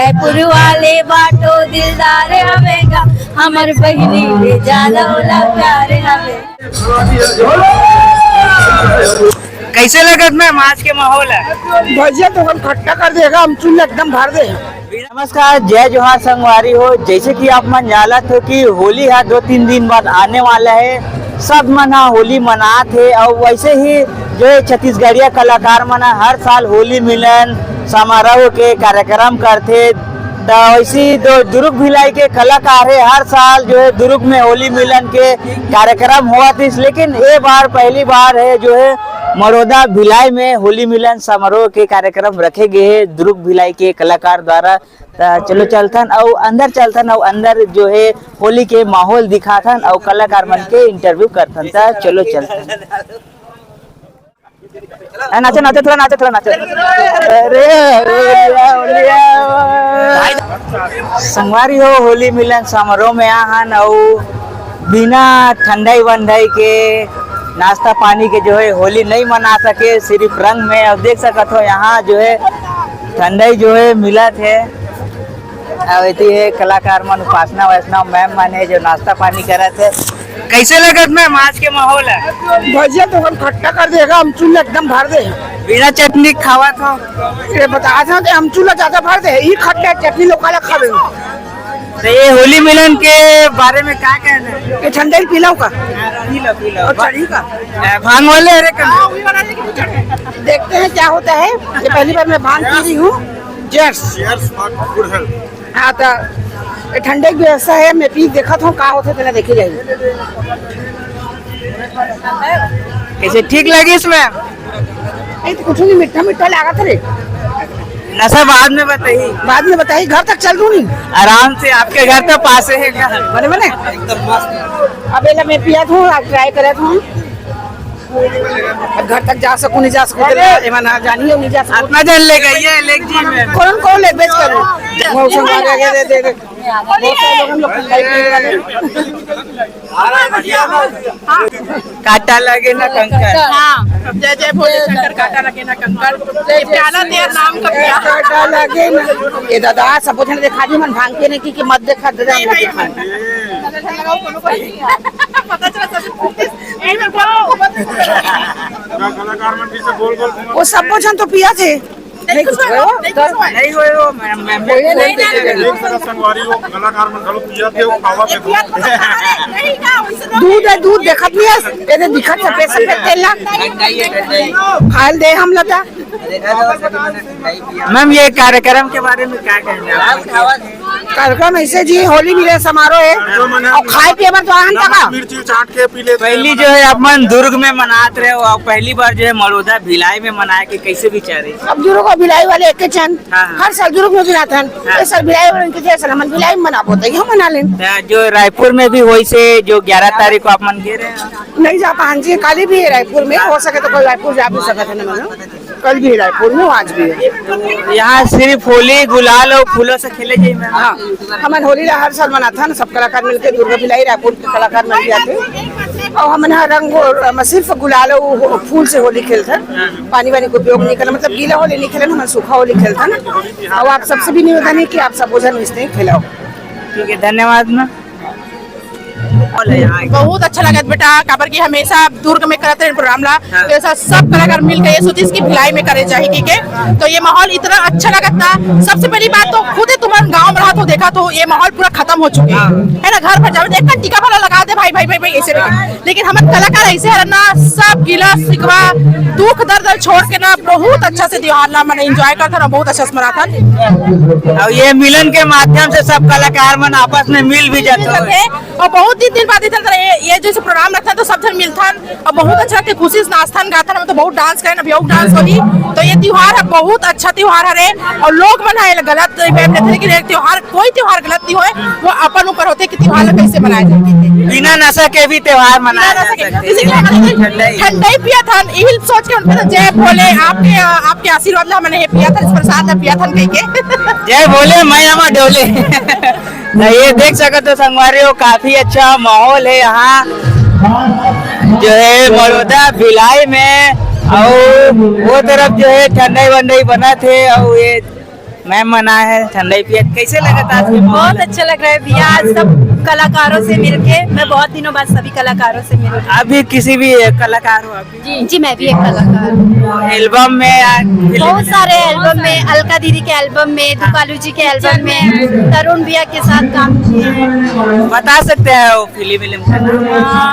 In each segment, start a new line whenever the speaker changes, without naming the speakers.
रायपुर वाले बाटो दिलदार हमेगा, हमार बहनी ले ज्यादा होला प्यार हमें।
कैसे लगत मैम आज के माहौल है?
भजिया तो हम खट्टा कर देगा, हम चूल्हा एकदम भर दे।
नमस्कार, जय जोहार संगवारी हो। जैसे कि आप मन जानत हो कि होली है 2-3 दिन बाद आने वाला है। सब मन होली मनात है और वैसे ही जो है छत्तीसगढ़िया कलाकार मन हर साल होली मिलन समारोह के कार्यक्रम करते। तो वैसे दुर्ग भिलाई के कलाकार है हर साल जो है दुर्ग में होली मिलन के कार्यक्रम हुआ था। लेकिन ये बार पहली बार है जो है मरोदा भिलाई में होली मिलन समारोह के कार्यक्रम रखे गए हैं दुर्ग भिलाई के कलाकार द्वारा। चलो चलथन और अंदर चलथन और अंदर जो है होली के माहौल दिखाथन और कलाकार मन के इंटरव्यू करथन। चलो चलथन। नाचो नाचो थोड़ा नाचो थोड़ा नाचो। संगवारी हो होली मिलन समारोह में आहन और बिना ठंडाई वंडाई के नाश्ता पानी के जो है होली नहीं मना सके, सिर्फ रंग में। अब देख सकते हो यहाँ जो है ठंडाई जो है मिलत है। अवैती है कलाकार मन उपासना वैष्णव मैम मन है जो नाश्ता पानी करत है। कैसे लगत मैम आज के माहौल है?
भजिया तो हम खट्टा कर देगा, हम चूल्हा एकदम भर दे।
बिना चटनी खावा था
ये बता था कि हम चूल्हा ज्यादा भर दे, ये खट्टा चटनी लोग काला खावे।
तो ये होली मिलन के बारे में क्या कहना है?
ये ठंडा ही पीलाओ का
पीला
और चढ़ी का
भांग वाले अरे
देखते हैं क्या होता है। ये पहली बार मैं भांग पी रही हूँ। हाँ तो ये ठंडे की व्यवस्था है, मैं पी देखा था क्या होता है, पहले देखे जाइए।
कैसे ठीक लगी इसमें?
नहीं तो कुछ नहीं, मीठा मीठा लगा था रे।
नशा बाद में बताइए, घर तक चल दूँ नहीं
आराम
से। आपके घर तो पास है क्या?
बने एकदम मस्त। अब मैं पिया था, आज ट्राई करा था। घर तक जा सकूँ नहीं जा सकूँ, जानिए नहीं जा सकूँ।
अपना जन ले गई है लेक जी में
कौन ले बेच कर मौसम दे
काटा लगे ना कंकर।
हाँ, जय जय भोले शंकर, काटा लगे ना कंकर। प्याला तेरा नाम का प्याला
काटा लगे ना। ये दादा सब कुछ देखा जी, मन भांग के नहीं की मत देखा दादा।
पता चला
वो सब कुछ तो पिया थे।
नहीं हुए वो मैम
दूध देखत नहीं है, ये दिखत सफेद सफेद तेल ना खाल दे हम लता।
मैम ये कार्यक्रम के बारे में क्या कहना है?
कार्यक्रम ऐसे जी होली मिलन समारोह है और खाए पिए तो आहन तक
मिर्ची चाट के पी लेते।
पहली जो है अपन दुर्ग में मनाते रहे और पहली बार जो है मरोदा भिलाई में मनाए के कैसे विचारे?
अब दुर्ग और भिलाई वाले एक चंद
हाँ।
हर साल दुर्ग में बिनाथन इस साल भिलाई वाले के जैसे हम भिलाई में मना बोलते हम मना लें।
जो रायपुर में भी वही से जो 11 तारीख को आप मन गे रहे हैं?
नहीं जा पान जी, कल भी है रायपुर में, हो सके तो कल रायपुर जा भी सकते हैं ना, कल भी है रायपुर में, आज भी है।
यहाँ सिर्फ होली गुलाल और फूलों से खेले जाए मैम?
हाँ, हमारे होली हर साल मनाता है, सब कलाकार मिलकर दुर्गा भिलाई रायपुर के कलाकार मिल जाते और हम रंग सिर्फ गुलाल और फूल से होली खेलते हैं। पानी वानी को उपयोग नहीं करना, मतलब गीला होली नहीं खेलना, हम सूखा होली खेलते हैं ना। और आप सबसे भी निवेदन है कि आप सब भोजन मिलते हैं खिलाओ।
ठीक है, धन्यवाद मैम।
बहुत अच्छा लगा बेटा, काबर की हमेशा दुर्ग में करते हैं प्रोग्राम ला, तो ऐसा सब कलाकार मिलकर ये सोची इसकी भिलाई में करे जाए ठीक है। तो ये माहौल इतना अच्छा लगा था। सबसे पहली बात तो खुद ही तुम्हारे गांव में रहा तो देखा तो ये माहौल पूरा खत्म हो चुके है ना। घर पर जाओ देखना टीका वाला लगा दे भाई भाई भाई भाई ऐसे, लेकिन हमारे कलाकार ऐसे है ना, सब गिला शिकवा दुख दर्द छोड़ के ना बहुत अच्छा से त्योहार ला मैंने एंजॉय करता ना, बहुत अच्छा से मनाता।
और ये मिलन के माध्यम से सब कलाकार मन आपस में मिल भी जाते हैं
और बहुत दिन बाद ये जैसे प्रोग्राम रखता है तो सब जन मिलता और बहुत अच्छा लगता है, खुशी से नाचता गाता तो बहुत डांस करे ना, डांस होली। तो ये त्योहार है बहुत अच्छा त्योहार है और लोग मनाए गलत लेकिन त्योहार कोई त्योहार गलत नहीं होए, वो अपन ऊपर होते कि त्योहार कैसे मनाए जाते।
बिना नशा के भी त्योहार मनाया जा सकता है।
ठंडा ही पिया था, यही सोच के उनका जय भोले आपके आशीर्वाद ला मैंने पिया था, इस प्रसाद पिया था कह के
जय भोले मैं डोले। ये देख सकते हो संगवारी हो, काफी अच्छा माहौल है यहाँ जो है मरोदा भिलाई में। और वो तरफ जो है ठंडाई वंडाई बना थे और ये मैम मना है ठंडाई पिया, कैसे लगा था आज के माहौल?
बहुत अच्छा लग रहा है भैया, आज सब कलाकारों से मिलके, मैं बहुत दिनों बाद सभी कलाकारों से मिल रही
आप भी किसी भी कलाकार हो? आप भी?
जी जी, मैं भी एक कलाकार हूँ।
एल्बम में या
बहुत सारे एल्बम में, अलका दीदी के एल्बम में, दुकालू जी के एल्बम में, तरुण भैया के साथ काम किए हैं।
बता सकते हैं वो फिल्म का नाम?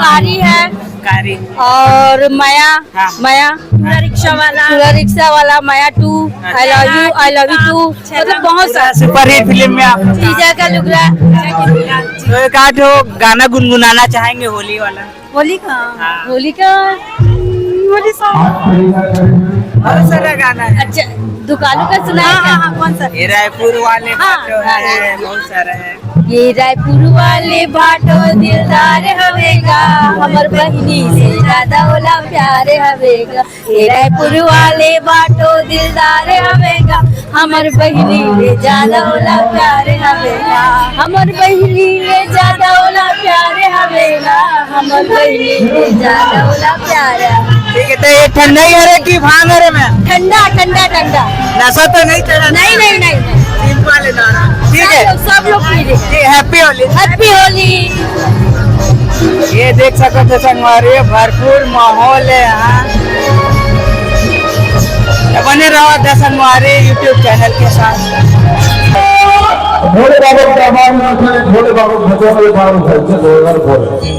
कारी है
कारी
और माया,
हाँ।
माया पूरा रिक्शा वाला माया 2, आई लव यू 2, मतलब बहुत
पूरा
सारे।
सुपर हिट फिल्म में आप
जीजा का लुगड़ा,
तो एक आध वो गाना गुनगुनाना चाहेंगे होली वाला?
होली का,
हाँ।
होली का, होली सॉन्ग
बहुत सारा गाना है।
अच्छा, दुकानों का सुनाया हाँ, कौन सा?
ये रायपुर वाले
हाँ,
जो है बहुत सारा है।
ये रायपुर वाले भाटो दिलदार हवेगा, हमर बहिनी से ज्यादा ओला प्यार हवेगा। ये रायपुर वाले भाटो दिलदार हवेगा, हमर बहिनी से ज्यादा ओला प्यार हवेगा। हमर बहिनी से ज्यादा ओला प्यार हवेगा, हमर बहिनी से ज्यादा ओला प्यार।
ठीक है, तो ये ठंडा ही है कि भांग है में?
ठंडा ठंडा ठंडा,
नशा तो नहीं चढ़ा?
नहीं नहीं नहीं,
सिंपल है दाना। ठीक है,
सब लोग पी रहे हैं।
हैप्पी होली।
हैप्पी होली।
ये देख सकते थे संगवारी, भरपूर माहौल है यहाँ। बने रहो दसनवारी यूट्यूब चैनल के साथ।
भोले बाबा का आभार, भोले बाबा भजन में बाबा भजन होकर बोले।